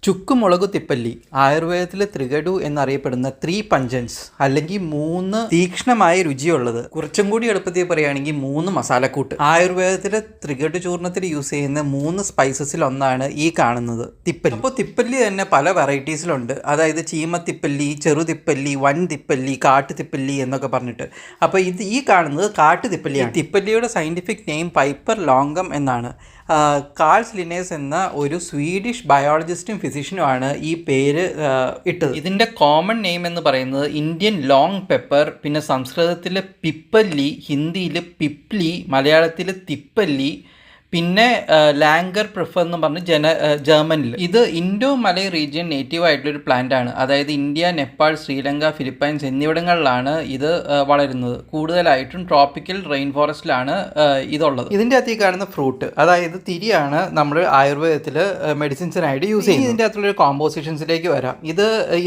ചുക്കുമുളകു തിപ്പല്ലി ആയുർവേദത്തിലെ ത്രികടു എന്നറിയപ്പെടുന്ന 3 പഞ്ചൻസ് അല്ലെങ്കിൽ 3 തീക്ഷ്ണമായ രുചിയുള്ളത്. കുറച്ചും കൂടി എളുപ്പത്തിൽ പറയുകയാണെങ്കിൽ 3 മസാലക്കൂട്ട്. ആയുർവേദത്തിലെ ത്രികടു ചൂർണത്തിൽ യൂസ് ചെയ്യുന്ന 3 സ്പൈസസിൽ ഒന്നാണ് ഈ കാണുന്നത് തിപ്പല്ലി. അപ്പോൾ തിപ്പല്ലി തന്നെ പല വെറൈറ്റീസിലുണ്ട്. അതായത് ചീമത്തിപ്പല്ലി, ചെറുതിപ്പല്ലി, വൻ തിപ്പല്ലി, കാട്ടുതിപ്പല്ലി എന്നൊക്കെ പറഞ്ഞിട്ട്. അപ്പോൾ ഈ കാണുന്നത് കാട്ടുതിപ്പല്ലിയാണ്. തിപ്പല്ലിയുടെ സയൻറ്റിഫിക് നെയിം പൈപ്പർ ലോംഗം എന്നാണ്. കാൾസ് ലിനേഴ്സ് എന്ന ഒരു സ്വീഡിഷ് ബയോളജിസ്റ്റും ഫിസിഷ്യനുമാണ് ഈ പേര് ഇട്ടത്. ഇതിൻ്റെ കോമൺ നെയിം എന്ന് പറയുന്നത് ഇന്ത്യൻ ലോങ് പെപ്പർ, പിന്നെ സംസ്കൃതത്തിൽ പിപ്പല്ലി, ഹിന്ദിയിൽ പിപ്ലി, മലയാളത്തിൽ തിപ്പല്ലി, പിന്നെ ലാംഗർ പ്രിഫർ എന്ന് പറഞ്ഞ് ജർമ്മനിൽ. ഇത് ഇൻഡോ മലൈ റീജിയൻ നേറ്റീവ് ആയിട്ടുള്ളൊരു പ്ലാന്റ് ആണ്. അതായത് ഇന്ത്യ, നേപ്പാൾ, ശ്രീലങ്ക, ഫിലിപ്പൈൻസ് എന്നിവിടങ്ങളിലാണ് ഇത് വളരുന്നത്. കൂടുതലായിട്ടും ട്രോപ്പിക്കൽ റെയിൻ ഫോറസ്റ്റിലാണ് ഇതുള്ളത്. ഇതിൻ്റെ അകത്ത് ഈ കാണുന്ന ഫ്രൂട്ട്, അതായത് തിരിയാണ് നമ്മൾ ആയുർവേദത്തിൽ മെഡിസിൻസിനായിട്ട് യൂസ് ചെയ്യുന്നത്. ഇതിൻ്റെ അകത്തുള്ളൊരു കോമ്പോസിഷൻസിലേക്ക് വരാം.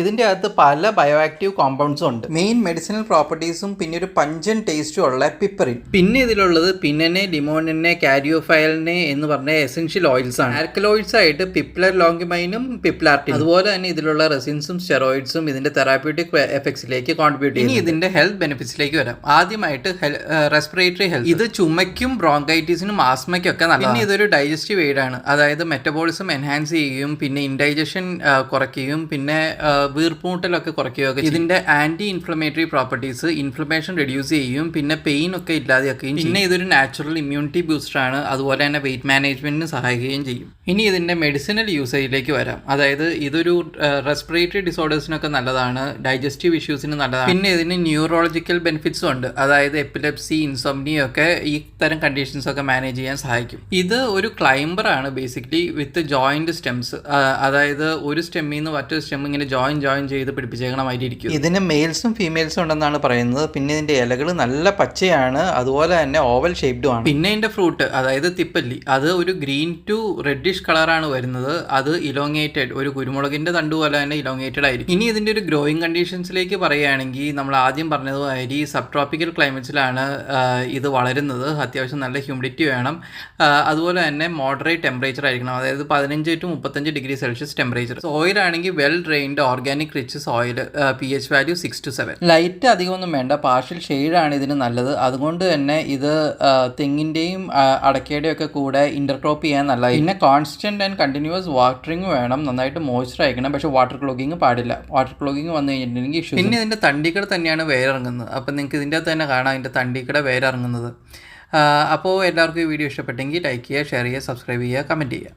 ഇതിൻ്റെ അകത്ത് പല ബയോ ആക്റ്റീവ് കോമ്പൗണ്ട്സും ഉണ്ട്. മെയിൻ മെഡിസിനൽ പ്രോപ്പർട്ടീസും പിന്നെ ഒരു പഞ്ചൻ ടേസ്റ്റും ഉള്ള പിപ്പറിൻ. പിന്നെ ഇതിലുള്ളത് പിന്നനെ, ലിമോണിനെ, കാരിയോഫൈൽ എന്ന് പറഞ്ഞ എസെൻഷ്യൽ ഓയിൽസ് ആണ്. ആൽക്കലോയിഡ്സ് ആയിട്ട് പിപ്ലർ ലോംഗിമൈനും പിപ്ലാർട്ടിനും, അതുപോലെ തന്നെ ഇതിലുള്ള റെസിൻസും സ്റ്റെറോയിഡ്സും ഇതിന്റെ തെറാപ്യൂട്ടിക് എഫക്ട്സിലേക്ക് കോൺട്രിബ്യൂട്ട് ചെയ്യും. ഇനി ഇതിന്റെ ഹെൽത്ത് ബെനിഫിറ്റ്സിലേക്ക് വരാം. ആദ്യമായിട്ട് റെസ്പിറേറ്ററി ഹെൽത്ത്. ഇത് ചുമയ്ക്കും, ബ്രോങ്കൈറ്റിസിനും, ആസ്മയ്ക്കും ഒക്കെ നല്ലതാണ്. പിന്നെ ഇതൊരു ഡൈജസ്റ്റീവ് എയ്ഡ് ആണ്. അതായത് മെറ്റബോളിസം എൻഹാൻസ് ചെയ്യുകയും പിന്നെ ഇൻഡൈജഷൻ കുറയ്ക്കുകയും പിന്നെ വീർപ്പൂട്ടലൊക്കെ കുറയ്ക്കുകയൊക്കെ. ഇതിന്റെ anti inflammatory properties inflammation reduce ചെയ്യും, പിന്നെ പെയിൻ ഒക്കെ ഇല്ലാതെയൊക്കെയും. പിന്നെ ഇതൊരു നാച്ചുറൽ ഇമ്മ്യൂണിറ്റി ബൂസ്റ്റർ ആണ്. അതുപോലെ തന്നെ വെയിറ്റ് മാനേജ്മെന്റിന് സഹായിക്കുകയും ചെയ്യും. ഇനി ഇതിൻ്റെ മെഡിസിനൽ യൂസേജിലേക്ക് വരാം. അതായത് ഇതൊരു റെസ്പിറേറ്ററി ഡിസോർഡേഴ്സിനൊക്കെ നല്ലതാണ്, ഡൈജസ്റ്റീവ് ഇഷ്യൂസിന് നല്ലതാണ്. പിന്നെ ഇതിന് ന്യൂറോളജിക്കൽ ബെനിഫിറ്റ്സും ഉണ്ട്. അതായത് എപ്പിലെപ്സി, ഇൻസോംനിയ ഒക്കെ ഈ തരം കണ്ടീഷൻസ് ഒക്കെ മാനേജ് ചെയ്യാൻ സഹായിക്കും. ഇത് ഒരു ക്ലൈംബർ ആണ് ബേസിക്കലി വിത്ത് ജോയിന്റ് സ്റ്റെംസ്. അതായത് ഒരു സ്റ്റെമ്മിൽ നിന്ന് മറ്റൊരു സ്റ്റെം ഇങ്ങനെ ജോയിൻ ചെയ്ത് പിടിപ്പിച്ചേക്കണമായിരിക്കും. ഇതിന് മെയിൽസും ഫീമെയിൽസും ഉണ്ടെന്നാണ് പറയുന്നത്. പിന്നെ ഇതിൻ്റെ ഇലകൾ നല്ല പച്ചയാണ്, അതുപോലെ തന്നെ ഓവൽ ഷേപ്ഡും ആണ്. പിന്നെ ഇതിൻ്റെ ഫ്രൂട്ട്, അതായത് തിപ്പല്ലി, അത് ഒരു ഗ്രീൻ ടു റെഡിഷ് കളറാണ് വരുന്നത്. അത് ഇലോങ്ങേറ്റഡ്, ഒരു കുരുമുളകിന്റെ തണ്ട് പോലെ തന്നെ ഇലോങ്ങേറ്റഡ് ആയിരിക്കും. ഇനി ഇതിന്റെ ഒരു ഗ്രോയിങ് കണ്ടീഷൻസിലേക്ക് പറയുകയാണെങ്കിൽ നമ്മൾ ആദ്യം പറഞ്ഞതുമാതിരി സബ് ട്രോപ്പിക്കൽ ക്ലൈമറ്റ്സിലാണ് ഇത് വളരുന്നത്. അത്യാവശ്യം നല്ല ഹ്യൂമിഡിറ്റി വേണം, അതുപോലെ തന്നെ മോഡറേറ്റ് ടെമ്പറേച്ചർ ആയിരിക്കണം. അതായത് 15 to 35 degree Celsius temperature. Soil ആണെങ്കിൽ well drained organic rich soil, pH value 6 to 7. Light അധികമൊന്നും വേണ്ട, പാർഷ്യൽ ഷെയ്ഡാണ് ഇതിന് നല്ലത്. അതുകൊണ്ട് തന്നെ ഇത് തെങ്ങിൻ്റെയും അടക്കയുടെയും ഒക്കെ കൂടെ ഇന്റർക്രോപ്പ് ചെയ്യാൻ നല്ലത്. പിന്നെ കോൺസ്റ്റന്റ് ആൻഡ് കണ്ടിന്യൂസ് വാട്ടറിങ് വേണം, നന്നായിട്ട് മോയ്സ്ചർ ആയിരിക്കണം. പക്ഷേ വാട്ടർ ക്ലോഗിങ് പാടില്ല. വാട്ടർ ക്ലോഗിങ് വന്നു കഴിഞ്ഞിട്ടുണ്ടെങ്കിൽ ഇഷ്യൂ. പിന്നെ ഇതിൻ്റെ തണ്ടിക്കട തന്നെയാണ് വേരിറങ്ങുന്നത്. അപ്പം നിങ്ങൾക്ക് ഇതിൻ്റെ അകത്ത് തന്നെ കാണാം ഇതിൻ്റെ തണ്ടിക്കട വേരിറങ്ങുന്നത്. അപ്പോൾ എല്ലാവർക്കും ഈ വീഡിയോ ഇഷ്ടപ്പെട്ടെങ്കിൽ ലൈക്ക് ചെയ്യുക, ഷെയർ ചെയ്യുക, സബ്സ്ക്രൈബ് ചെയ്യുക, കമൻറ്റ് ചെയ്യുക.